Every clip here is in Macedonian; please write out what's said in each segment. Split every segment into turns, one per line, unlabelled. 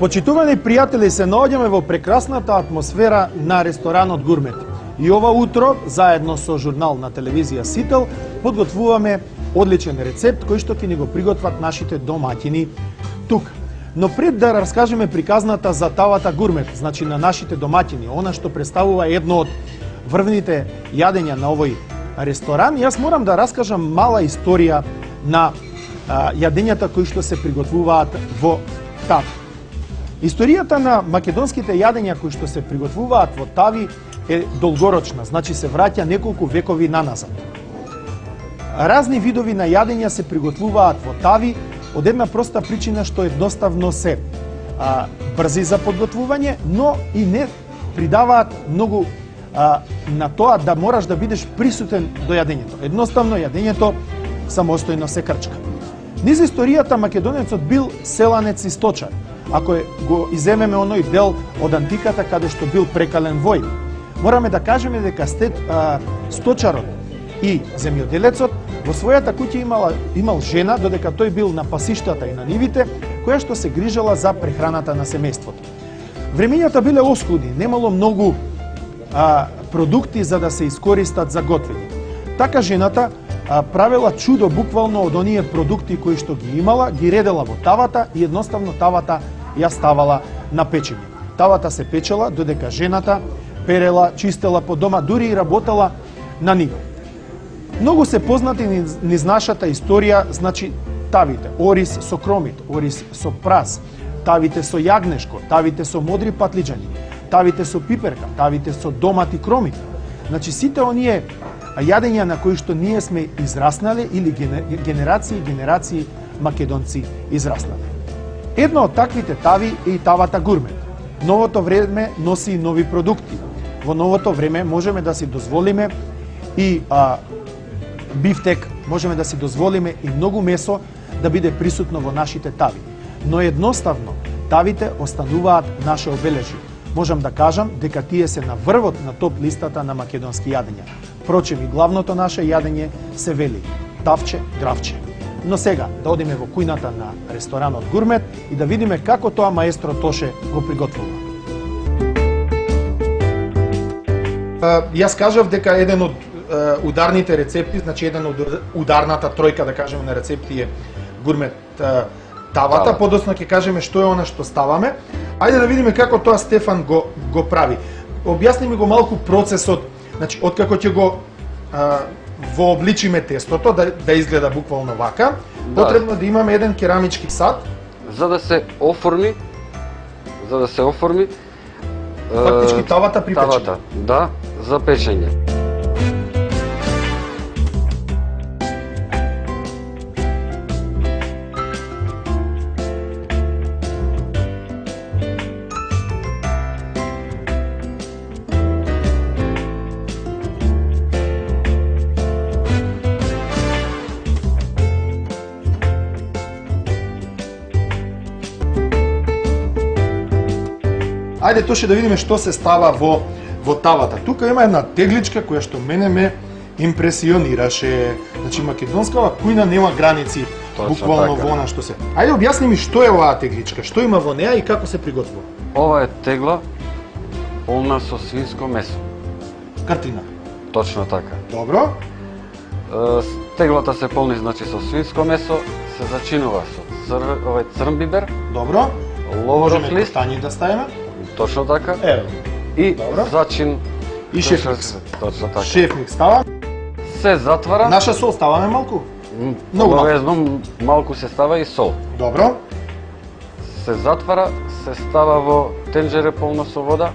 Почитувани пријатели, се наоѓаме во прекрасната атмосфера на ресторанот Гурмет. И ова утро, заедно со журнал на телевизија Сител, подготвуваме одличен рецепт кој што ќе ни го приготват нашите домаќини тук. Но пред да раскажеме приказната за тавата Гурмет, значи на нашите домаќини, она што представува едно од врвните јадења на овој ресторан, јас морам да раскажам мала историја на јадењата кои што се приготвуваат во тав. Историјата на македонските јадења кои што се приготвуваат во тави е долгорочна, значи се враќа неколку векови наназад. Разни видови на јадења се приготвуваат во тави од една проста причина што едноставно се брзи за подготвување, но и не придаваат многу на тоа да мораш да бидеш присутен до јадењето. Едноставно јадењето самостојно се крчка. Низ историјата македонецот бил селанец и сточар. Ако го иземеме оној дел од антиката каде што бил прекален вој, мораме да кажеме дека сточарот и земјоделецот во својата куќа имал жена, додека тој бил на пасиштата и на нивите, која што се грижала за прехраната на семејството. Времењата биле оскудни, немало многу продукти за да се искористат за готвење. Така жената правела чудо буквално од оние продукти кои што ги имала, ги редела во тавата и едноставно тавата ја ставала на печење. Тавата се печела додека жената перела, чистела по дома, дури и работела на ниво. Многу се познати низ нашата историја, значи тавите, орис со кромит, орис со праз, тавите со јагнешко, тавите со модри патлиџани, тавите со пиперка, тавите со домат и кромит. Значи сите оние јадења на кои што ние сме израснале или генерации и генерации македонци израснале. Една од таквите тави е и тавата Гурмет. Новото време носи и нови продукти. Во новото време можеме да си дозволиме и бифтек, можеме да си дозволиме и многу месо да биде присутно во нашите тави. Но едноставно, тавите остануваат наше обележје. Можам да кажам дека тие се на врвот на топ листата на македонски јадења. Впрочем, и главното наше јадење се вели тавче, гравче. Но сега да одиме во кујната на ресторанот Гурмет и да видиме како тоа маестро Тоше го приготвува. Јас кажав дека еден од ударните рецепти, значи еден од ударната тројка, да кажеме, на рецепти е Гурмет тавата, подоцна ќе кажеме што е она што ставаме. Ајде да видиме како тоа Стефан го прави. Објасни ми го малку процесот, значи откако ќе го вообличиме тестото да изгледа буквално вака, потребно да имаме еден керамички сад
за да се оформи
фактички тавата при печење.
Тавата, да, за печење.
Ајде Тоше да видиме што се става во тавата. Тука има една тегличка која што мене ме импресионираше. Значи македонскава кујна нема граници, буквално во она што се. Ајде објасни ми што е оваа тегличка, што има во неа и како се приготвува.
Ова е тегла полна со свинско месо.
Картина.
Точно така.
Добро.
Теглата се полни значи со свинско месо, се зачинува со црн бибер.
Добро.
Ловоров лист.
Можеме да ставиме.
Точно така.
Ево.
И
добро.
зачин
и шефник.
Точно така.
Шефник става.
Се затвара.
Наша сол ставаме малку?
Многу малку. Малку се става и сол.
Добро.
Се затвара, се става во тенџере полно со вода.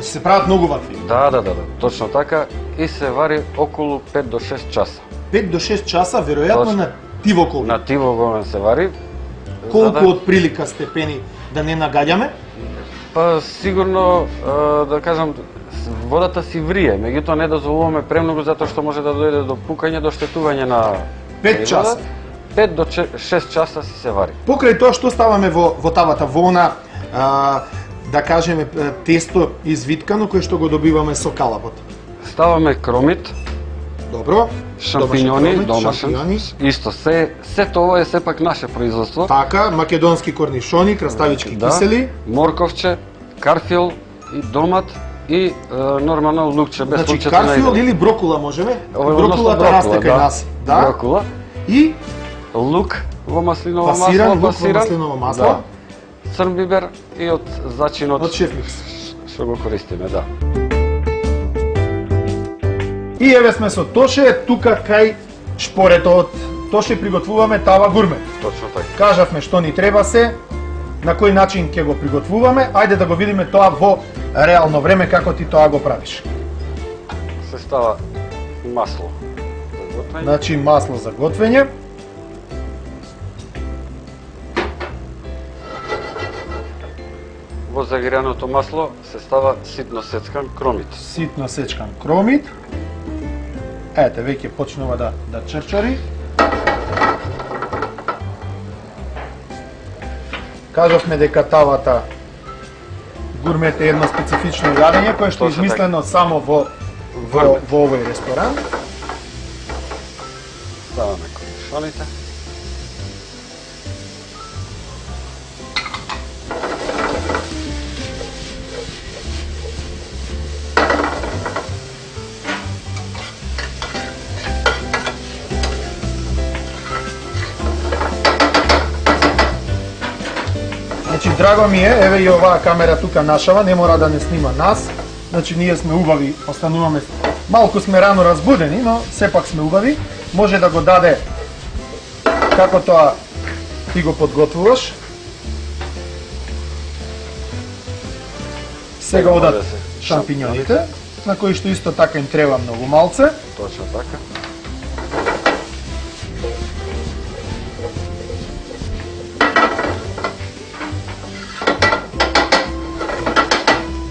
Се прават многу вакви.
Да, точно така и се вари околу 5 до 6 часа.
5 до 6 часа, веројатно на тивокол.
На тивокол се вари.
Колку од прилика степени да не нагаѓаме?
Па сигурно да кажам водата си врие, меѓутоа не дозволуваме премногу затоа што може да дојде до пукање, до штетување на
5 часа.
5 до 6 часа си се вари.
Покрај тоа што ставаме во тавата, во она да кажеме тесто извиткано кое што го добиваме со калапот.
Ставаме кромит.
Добро.
шампиньони,
Домашен
домашен,
шампиньони.
исто се тоа е сепак наше производство.
Така, македонски корнишони, краставички кисели.
Морковче, карфил и домат и нормално лукче без
Значи
лукчето
карфил
најде.
или брокула можеме?
Ова е
Брокулата расте кај нас. Да.
Брокула.
И
Лук во маслиново
пасиран
масло,
лук во маслиново масло.
Да. Црн бибер и од зачинот
Од шефмикс.
што го користиме, да.
И еве сме со Тоше, тука кај шпорето од Тоше приготвуваме тава гурмет.
Точно така.
Кажавме што ни треба се, на кој начин ќе го приготвуваме, ајде да го видиме тоа во реално време како ти тоа го правиш.
Се става масло за готвење.
Значи масло за готвење.
Во загреаното масло се става ситно сецкан кромит.
Ситно сечкан кромит. Ете, веќе почнува да чрчари. Кажавме дека тавата гурмет е едно специфично јадење кое што е
Точно
измислено само во овој ресторан.
Ставаме корнишоните.
Значи, драго ми е, еве и оваа камера тука нашава, не мора да не снима нас. Значи, ние сме убави, остануваме, малку сме рано разбудени, но сепак сме убави. Може да го даде како тоа ти го подготвуваш. Сега одат шампиньоните, на кои што исто така им треба многу малце.
Точно така.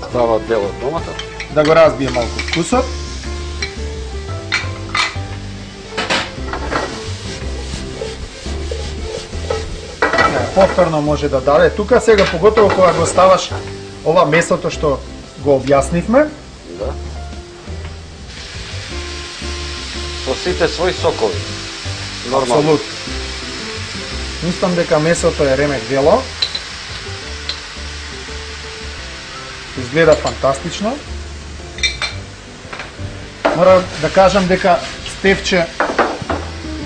Става дел од домата.
Да го разбие малку вкусот. Повторно може да даде. Тука сега поготово кога го ставаш ова месото што го објаснивме.
Да. Со сите своји сокови. Нормално.
Апсолутно. Мислам дека месото е ремек дело. Изгледа фантастично. Морам да кажам дека Стефче,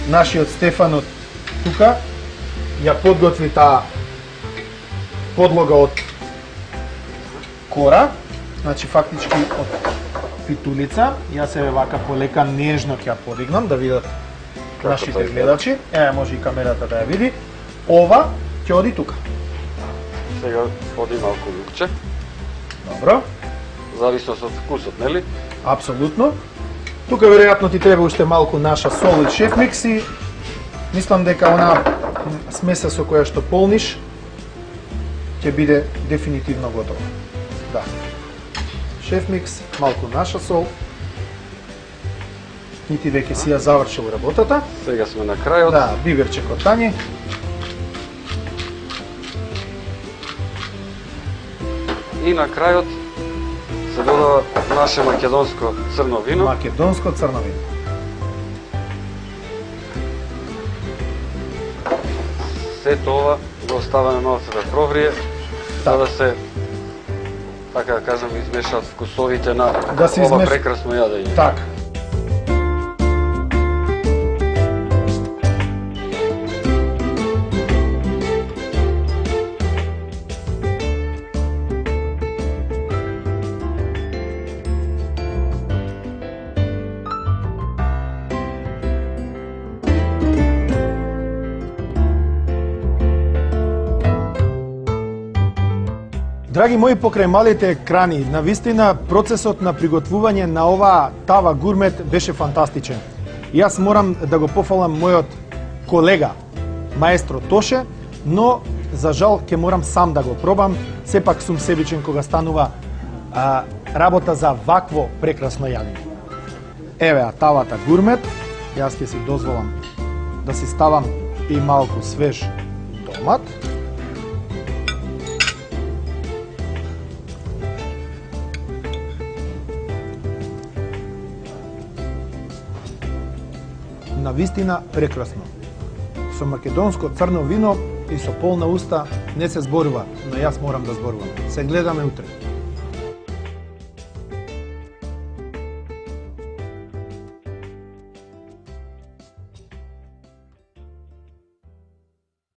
нашиот Стефан од тука, ја подготви таа подлога од кора, значи фактички од питулица. Јас еве вака полека нежно ќе ја подигнам да видат нашите гледачи. Еве може и камерата да ја види. Ова ќе оди тука.
Сега оди малку лукче.
Добро.
Зависност од вкусот, нели?
Апсолутно. Тука веројатно ти треба уште малку наша сол и шефмикс и мислам дека она смеса со која што полниш ќе биде дефинитивно готова. Да. Шефмикс, малку наша сол. И ти веќе си ја завршил работата.
Сега сме на крајот.
Да, биверче котање.
И на крајот се додава наше македонско црно вино.
Македонско црно вино.
Се тоа го оставаме малку да проврие, за да се, така да кажам, измешаат вкусовите на
Да се
ова
измеш-
прекрасно јадење.
Така. Драги мои, покрај малите екрани, навистина процесот на приготвување на оваа тава гурмет беше фантастичен. И јас морам да го пофалам мојот колега, маестро Тоше, но за жал ќе морам сам да го пробам. Сепак сум себичен кога станува работа за вакво прекрасно јадење. Еве тавата гурмет, јас ќе си дозволам да си ставам и малку свеж домат. на вистина прекрасно. Со македонско црно вино и со полна уста не се зборува, но јас морам да зборувам. Се гледаме утре.